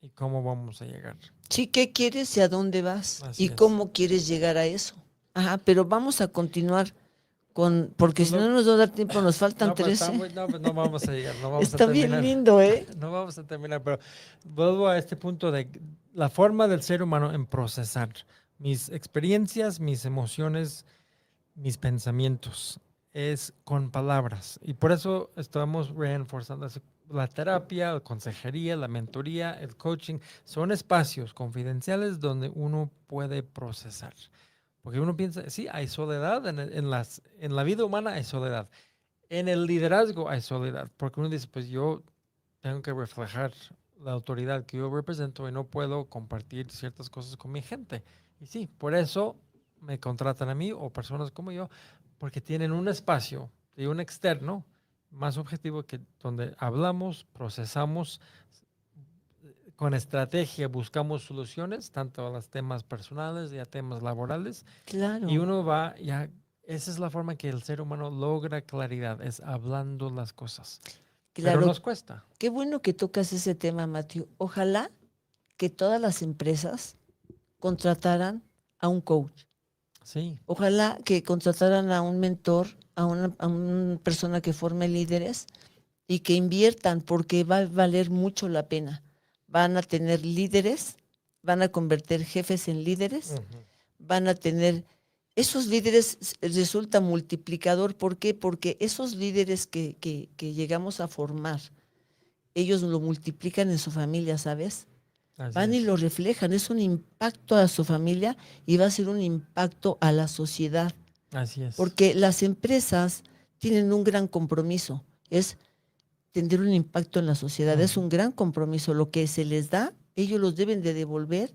¿Y cómo vamos a llegar?
Sí, ¿qué quieres y a dónde vas? ¿Y
Así es.
cómo quieres llegar a eso? Ajá, pero vamos a continuar porque si no nos va a dar tiempo, nos faltan
No, pues
13.
pues no vamos a llegar, no vamos a
Está bien
terminar.
lindo, ¿eh?
No vamos a terminar, pero vuelvo a este punto de la forma del ser humano en procesar mis experiencias, mis emociones, mis pensamientos, es con palabras. Y por eso estamos reforzando la terapia, la consejería, la mentoría, el coaching. Son espacios confidenciales donde uno puede procesar. Porque uno piensa, sí, hay soledad en la vida humana, hay soledad. En el liderazgo hay soledad, porque uno dice, pues yo tengo que reflejar la autoridad que yo represento y no puedo compartir ciertas cosas con mi gente. Y sí, por eso me contratan a mí o personas como yo, porque tienen un espacio de un externo más objetivo que donde hablamos, procesamos, con estrategia buscamos soluciones, tanto a los temas personales y a temas laborales,
Claro,
y uno va ya, esa es la forma que el ser humano logra claridad, es hablando las cosas. Pero
claro.
nos cuesta.
Qué bueno que tocas ese tema, Matthew. Ojalá que todas las empresas contrataran a un coach.
Sí.
Ojalá que contrataran a un mentor, a una persona que forme líderes y que inviertan porque va a valer mucho la pena. Van a tener líderes, van a convertir jefes en líderes,
Ujú.
van a tener... Esos líderes resulta multiplicador. ¿Por qué? Porque esos líderes que llegamos a formar, ellos lo multiplican en su familia, ¿sabes?
Así
Van y
es.
lo reflejan. Es un impacto a su familia y va a ser un impacto a la sociedad.
Así es.
Porque las empresas tienen un gran compromiso. Es tener un impacto en la sociedad. Es
Ujú.
un gran compromiso. Lo que se les da, ellos los deben de devolver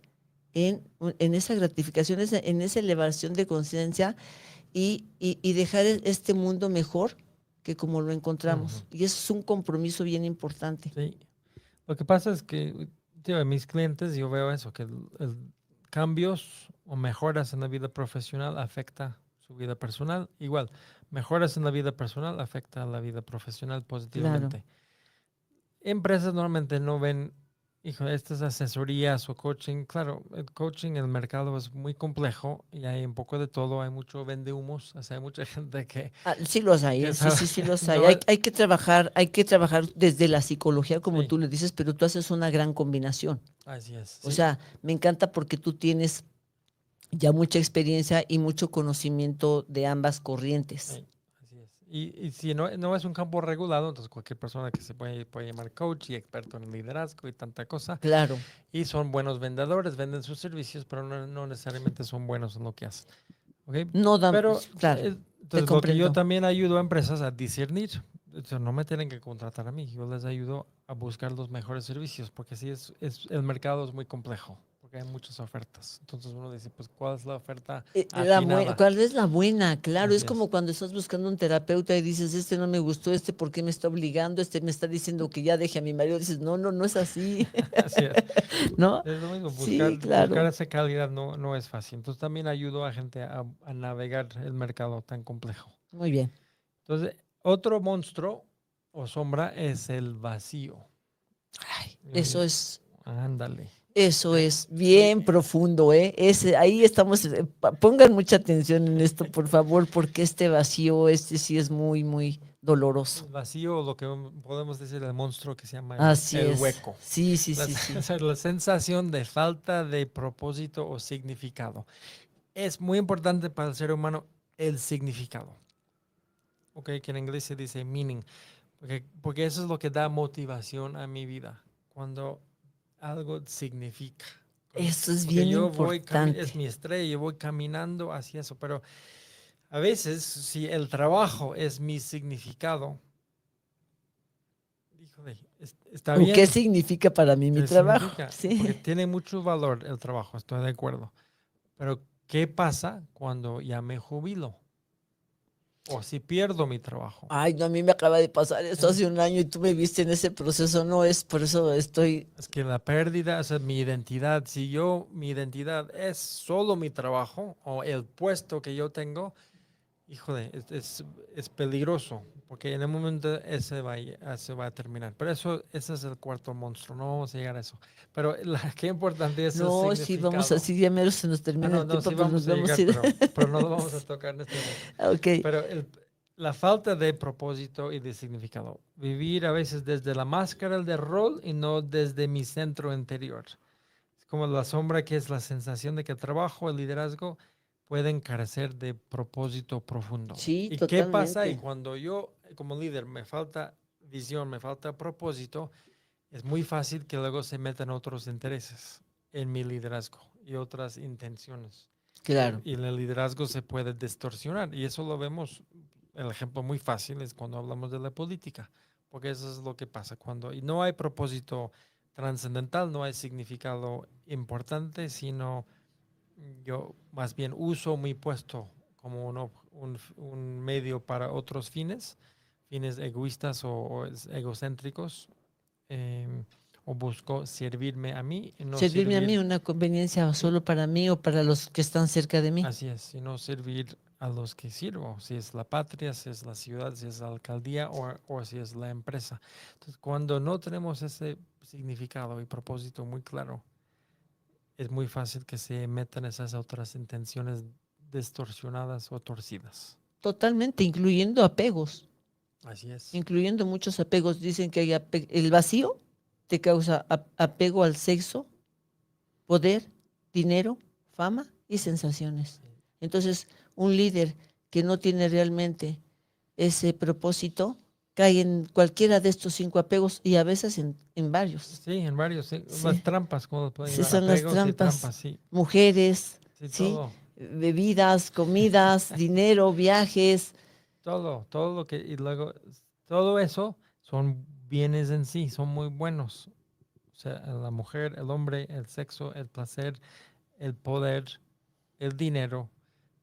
en esa gratificación, en esa elevación de conciencia y dejar este mundo mejor que como lo encontramos.
Ujú.
Y eso es un compromiso bien importante.
Sí. Lo que pasa es que, tío, en mis clientes yo veo eso, que cambios o mejoras en la vida profesional afecta su vida personal. Igual, mejoras en la vida personal afecta a la vida profesional
Claro.
positivamente. Empresas normalmente no ven, hijo, estas asesorías o coaching. Claro, el coaching, el mercado es muy complejo y hay un poco de todo. Hay mucho vende humos, o sea, hay mucha gente
Ah, sí los hay,
que
¿eh? Sí,
sabe,
sí, sí los hay.
no,
Hay que trabajar desde la psicología, como
sí,
tú le dices, pero tú haces una gran combinación.
así es,
O
sí.
sea, me encanta porque tú tienes ya mucha experiencia y mucho conocimiento de ambas corrientes.
Sí, así es. Y si no es un campo regulado, entonces cualquier persona que se puede llamar coach y experto en liderazgo y tanta cosa,
Claro,
y son buenos vendedores, venden sus servicios, pero no necesariamente son buenos en lo que hacen. ¿Ok?
no dan,
Pero,
claro, te
entonces lo que yo
comprendo.
también ayudo a empresas a discernir, o sea, no me tienen que contratar a mí, yo les ayudo a buscar los mejores servicios, porque sí el mercado es muy complejo, porque hay muchas ofertas. Entonces uno dice, pues, ¿cuál es la oferta atinada?
¿Cuál es la buena? Claro, es
Así
como
es.
cuando estás buscando un terapeuta y dices, este no me gustó, este por qué me está obligando, este me está diciendo que ya deje a mi marido. Dices, no, no, no es así,
Así es.
¿no?
Es lo mismo,
Sí,
buscar
claro.
esa calidad no es fácil. Entonces también ayudo a gente a navegar el mercado tan complejo.
Muy bien.
Entonces, otro monstruo o sombra es el vacío.
Ay,
Yo digo, ándale.
eso
Eh,
es
y
bien profundo, ¿eh? Ahí estamos, pongan mucha atención en esto, por favor, porque este vacío, este sí es muy, muy doloroso.
el vacío, lo que podemos decir el monstruo que se llama
Así
el
es.
hueco.
Sí, sí,
La,
sí, sí.
la sensación de falta de propósito o significado. Es muy importante para el ser humano el significado. Ok, que en inglés se dice meaning. Porque eso es lo que da motivación a mi vida. Cuando algo significa.
Eso es
Porque
bien
yo voy, es
importante.
mi estrella, yo voy caminando hacia eso. Pero a veces, si el trabajo es mi significado, híjole, está
¿O qué
bien.
significa para mí mi
¿Qué
trabajo?
significa? Porque
Sí.
tiene mucho valor el trabajo, estoy de acuerdo. Pero, ¿qué pasa cuando ya me jubilo? O si pierdo mi trabajo.
Ay, no, a mí me acaba de pasar esto
¿Eh?
hace un año y tú me viste en ese proceso, no es por eso estoy.
Es que la pérdida, o sea, mi identidad, si mi identidad es solo mi trabajo o el puesto que yo tengo, híjole, es peligroso, porque en el momento se va a terminar. Pero ese es el cuarto monstruo, no vamos a llegar a eso. Pero qué importante es el
No, sí, vamos
significado.
así, ya mero se nos
No,
termina
no,
el
no,
tiempo,
sí
pues nos
vamos a
vamos a
llegar,
ir.
pero no lo vamos a tocar en este momento.
Ok,
Pero la falta de propósito y de significado. Vivir a veces desde la máscara del rol y no desde mi centro interior. Es como la sombra, que es la sensación de que el trabajo, el liderazgo, pueden carecer de propósito profundo.
sí,
¿Y qué pasa? Y
totalmente.
cuando yo como líder me falta visión, me falta propósito, es muy fácil que luego se metan otros intereses en mi liderazgo y otras intenciones.
Claro,
Y el liderazgo se puede distorsionar. Y eso lo vemos, el ejemplo muy fácil es cuando hablamos de la política, porque eso es lo que pasa. Cuando y no hay propósito trascendental, no hay significado importante, sino yo más bien uso mi puesto como un medio para otros fines egoístas o egocéntricos, eh, o busco servirme a mí y no
servirme a mí
servir,
una conveniencia
sí,
solo para mí o para los que están cerca de mí.
así es, y no servir a los que sirvo, si es la patria, si es la ciudad, si es la alcaldía o si es la empresa. Entonces, cuando no tenemos ese significado y propósito muy claro, es muy fácil que se metan esas otras intenciones distorsionadas o torcidas.
Totalmente, incluyendo apegos,
Así es.
incluyendo muchos apegos. Dicen que hay el vacío te causa apego al sexo, poder, dinero, fama y sensaciones. Entonces, un líder que no tiene realmente ese propósito cae en cualquiera de estos 5 apegos y a veces en varios.
Sí, en varios, sí. Las
Sí,
trampas, ¿cómo lo pueden
sí
llamar?
son las
Apegos y
trampas.
trampas, sí.
Mujeres,
Sí,
¿sí?
todo.
Bebidas, comidas, dinero, viajes.
Todo lo que, y luego, todo eso son bienes en sí, son muy buenos. O sea, la mujer, el hombre, el sexo, el placer, el poder, el dinero,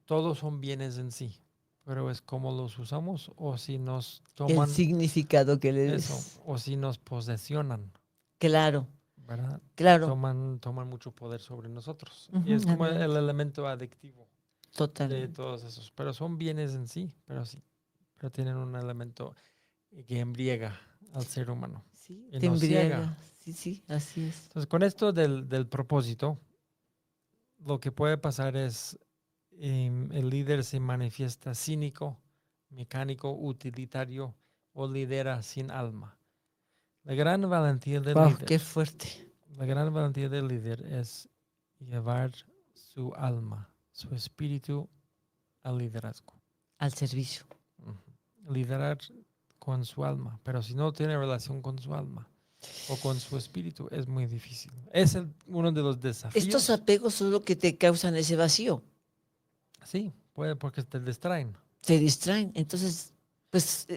todos son bienes en sí. Pero es cómo los usamos o si nos
El
toman
significado que le
eso,
des.
o si nos posesionan,
Claro,
¿verdad?
claro.
Toman mucho poder sobre nosotros. Y
Ujú,
es como el
adelante.
elemento adictivo de
Totalmente.
todos esos. Pero son bienes en sí, pero sí. Pero tienen un elemento que embriaga al ser humano
Sí,
y
te
nos ciega.
embriaga. Sí, sí, así es.
Entonces, con esto del propósito, lo que puede pasar es el líder se manifiesta cínico, mecánico, utilitario o lidera sin alma. La gran valentía del
Wow,
líder,
qué fuerte.
la gran valentía del líder es llevar su alma, su espíritu al liderazgo.
Al servicio.
Liderar con su alma, pero si no tiene relación con su alma o con su espíritu, es muy difícil. Es uno de los
Estos
desafíos.
apegos son lo que te causan ese vacío.
Sí, puede porque te distraen.
Te distraen. Entonces, pues,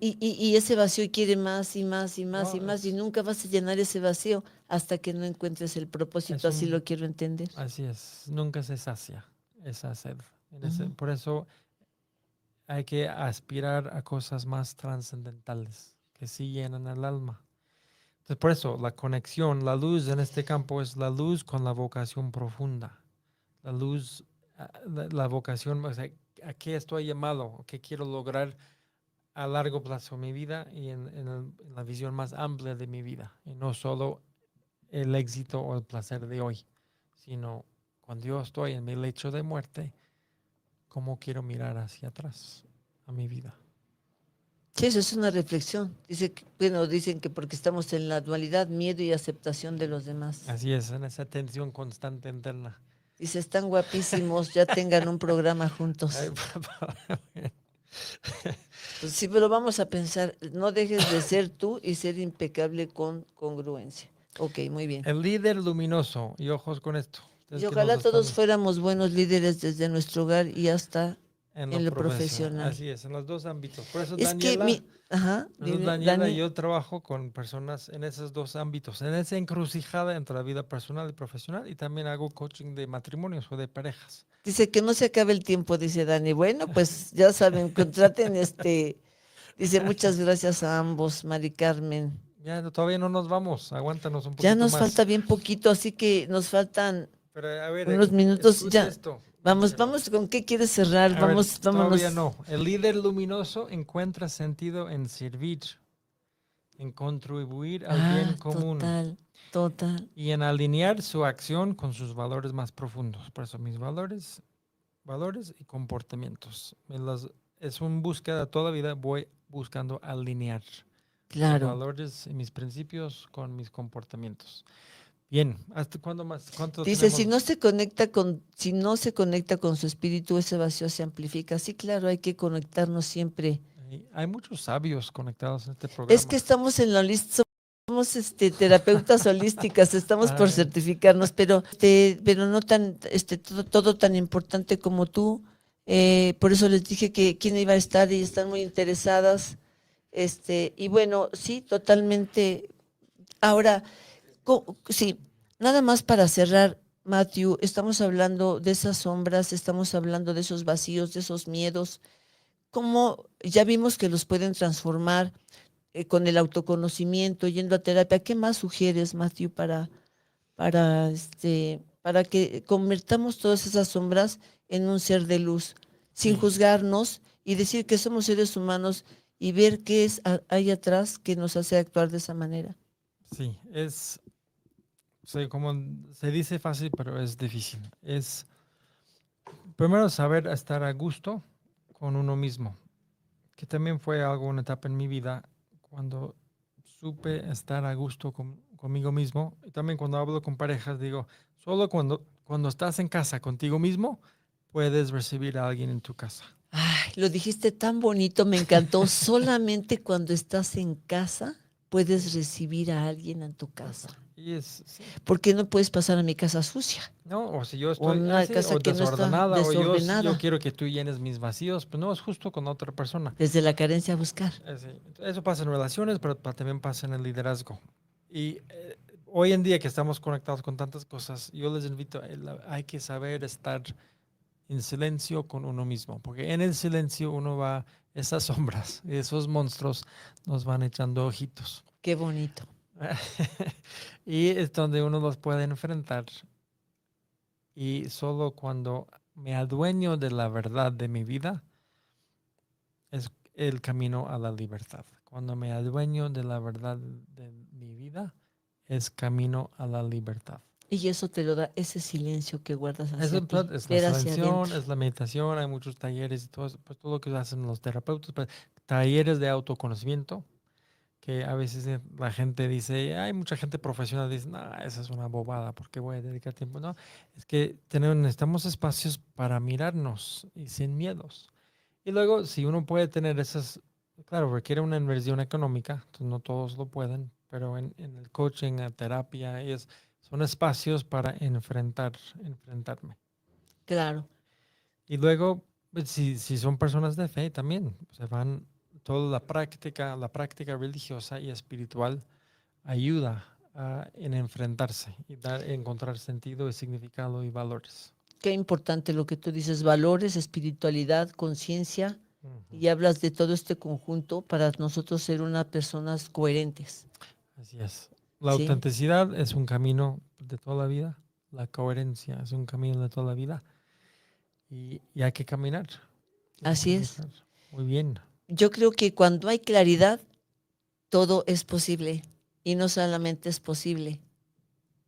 y ese vacío quiere más y más y más y
No,
más y nunca vas a llenar ese vacío hasta que no encuentres el propósito.
es
Así
un,
lo quiero entender.
así es, nunca se sacia esa sed.
Ujú.
Por eso hay que aspirar a cosas más trascendentales que sí llenan el alma. Entonces, por eso la conexión, la luz en este campo es la luz con la vocación profunda. La luz, la vocación, o sea, ¿a qué estoy llamado? ¿Qué quiero lograr a largo plazo en mi vida y en la visión más amplia de mi vida? Y no solo el éxito o el placer de hoy, sino cuando yo estoy en mi lecho de muerte, ¿cómo quiero mirar hacia atrás a mi vida?
Sí, eso es una reflexión. Dice bueno, dicen que porque estamos en la dualidad, miedo y aceptación de los demás.
Así es, en esa tensión constante interna.
Dice, están guapísimos, ya tengan un programa
Ay,
juntos. Pues sí, pero vamos a pensar, no dejes de ser tú y ser impecable con congruencia. Ok, muy bien.
el líder luminoso, y ojos con esto, ustedes
Y
que nos
ojalá todos
están
fuéramos buenos líderes desde nuestro hogar y hasta
en lo
en lo
profesional,
profesional.
así es, en los dos ámbitos. Por eso
Es que
Daniela,
ajá,
Entonces,
dime,
Daniela,
Dani,
yo trabajo con personas en esos dos ámbitos, en esa encrucijada entre la vida personal y profesional, y también hago coaching de matrimonios o de parejas.
dice que no se acabe el tiempo, dice Dani. Bueno, pues ya saben, contraten dice muchas gracias a ambos, Mari Carmen.
Ya todavía no nos vamos, aguántanos un
Ya
poquito
nos falta
más.
bien poquito, así que nos faltan
Pero a ver,
unos minutos
escucha
ya.
esto.
Vamos, ¿con qué quieres cerrar?
A ver,
Vámonos.
todavía no. El líder luminoso encuentra sentido en servir, en contribuir al bien común
Total.
y en alinear su acción con sus valores más profundos. Por eso mis valores y comportamientos. Es una búsqueda toda la vida, voy buscando alinear mis
Claro.
valores y mis principios con mis comportamientos. Bien, ¿hasta cuándo más? ¿Cuánto
Dice,
tenemos?
si no se conecta con su espíritu, ese vacío se amplifica. Sí, claro, hay que conectarnos siempre.
Hay muchos sabios conectados en este
Es
programa.
que estamos en la lista, somos terapeutas holísticas, estamos por
Ay.
certificarnos, pero no tan, todo tan importante como tú. Por eso les dije que quién iba a estar y están muy interesadas. Y bueno, sí, totalmente. Ahora, sí, nada más para cerrar, Matthew, estamos hablando de esas sombras, estamos hablando de esos vacíos, de esos miedos, cómo ya vimos que los pueden transformar con el autoconocimiento, yendo a terapia. ¿Qué más sugieres, Matthew, para que convertamos todas esas sombras en un ser de luz, sin
Sí.
juzgarnos y decir que somos seres humanos y ver qué hay atrás que nos hace actuar de esa manera?
Sí, como se dice fácil, pero es difícil. Es primero saber estar a gusto con uno mismo, que también fue algo, una etapa en mi vida, cuando supe estar a gusto conmigo mismo. Y también cuando hablo con parejas, digo, solo cuando estás en casa contigo mismo, puedes recibir a alguien en tu casa.
Ay, lo dijiste tan bonito, me encantó. Solamente cuando estás en casa puedes recibir a alguien en tu casa.
Y sí.
¿Por qué no puedes pasar a mi casa sucia?
No, o si yo
O
estoy
una
así,
casa
o
que no está
desordenada, o yo
desordenada.
quiero que tú llenes mis vacíos, pues no, es justo con otra persona.
Desde la carencia a buscar.
Eso pasa en relaciones, pero también pasa en el liderazgo. Y hoy en día que estamos conectados con tantas cosas, yo les invito, hay que saber estar en silencio con uno mismo, porque en el silencio uno va, esas sombras, esos monstruos nos van echando ojitos.
Qué bonito.
Y es donde uno los puede enfrentar. Y solo cuando me adueño de la verdad de mi vida es el camino a la libertad. Cuando me adueño de la verdad de mi vida es camino a la libertad.
Y eso te lo da ese silencio que guardas hacia ti.
Es la silenciación, es la meditación, hay muchos talleres y todo, pues todo lo que hacen los terapeutas, pues, talleres de autoconocimiento, que a veces la gente dice, hay mucha gente profesional que dice, no, esa es una bobada, ¿por qué voy a dedicar tiempo? No, es que necesitamos espacios para mirarnos y sin miedos. Y luego, si uno puede tener esas, claro, requiere una inversión económica, entonces no todos lo pueden, pero en el coaching, en terapia, son espacios para enfrentarme.
Claro.
Y luego, pues, si son personas de fe, también se van, toda la práctica religiosa y espiritual ayuda en enfrentarse y encontrar sentido y significado y valores.
Qué importante lo que tú dices, valores, espiritualidad, conciencia, y hablas de todo este conjunto para nosotros ser unas personas coherentes.
Así es. La autenticidad es un camino de toda la vida, la coherencia es un camino de toda la vida y hay que caminar.
Así es.
Muy bien.
Yo creo que cuando hay claridad, todo es posible. Y no solamente es posible,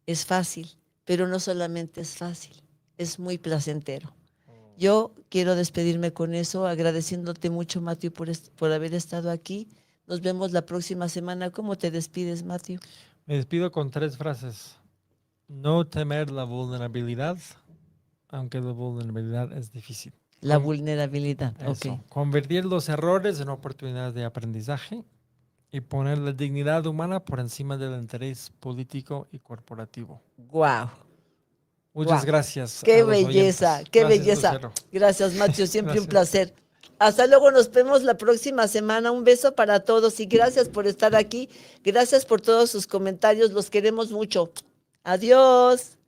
es fácil, pero no solamente es fácil, es muy placentero. Yo quiero despedirme con eso, agradeciéndote mucho, Matthew, por haber estado aquí. Nos vemos la próxima semana. ¿Cómo te despides, Matthew?
Me despido con 3 frases. No temer la vulnerabilidad, aunque la vulnerabilidad es difícil.
La vulnerabilidad,
eso.
ok.
Convertir los errores en oportunidades de aprendizaje y poner la dignidad humana por encima del interés político y corporativo.
¡Guau!
Muchas gracias.
¡Qué belleza! ¡Qué belleza! Gracias, Matthew. Siempre un placer. Hasta luego, nos vemos la próxima semana. Un beso para todos y gracias por estar aquí. Gracias por todos sus comentarios. Los queremos mucho. Adiós.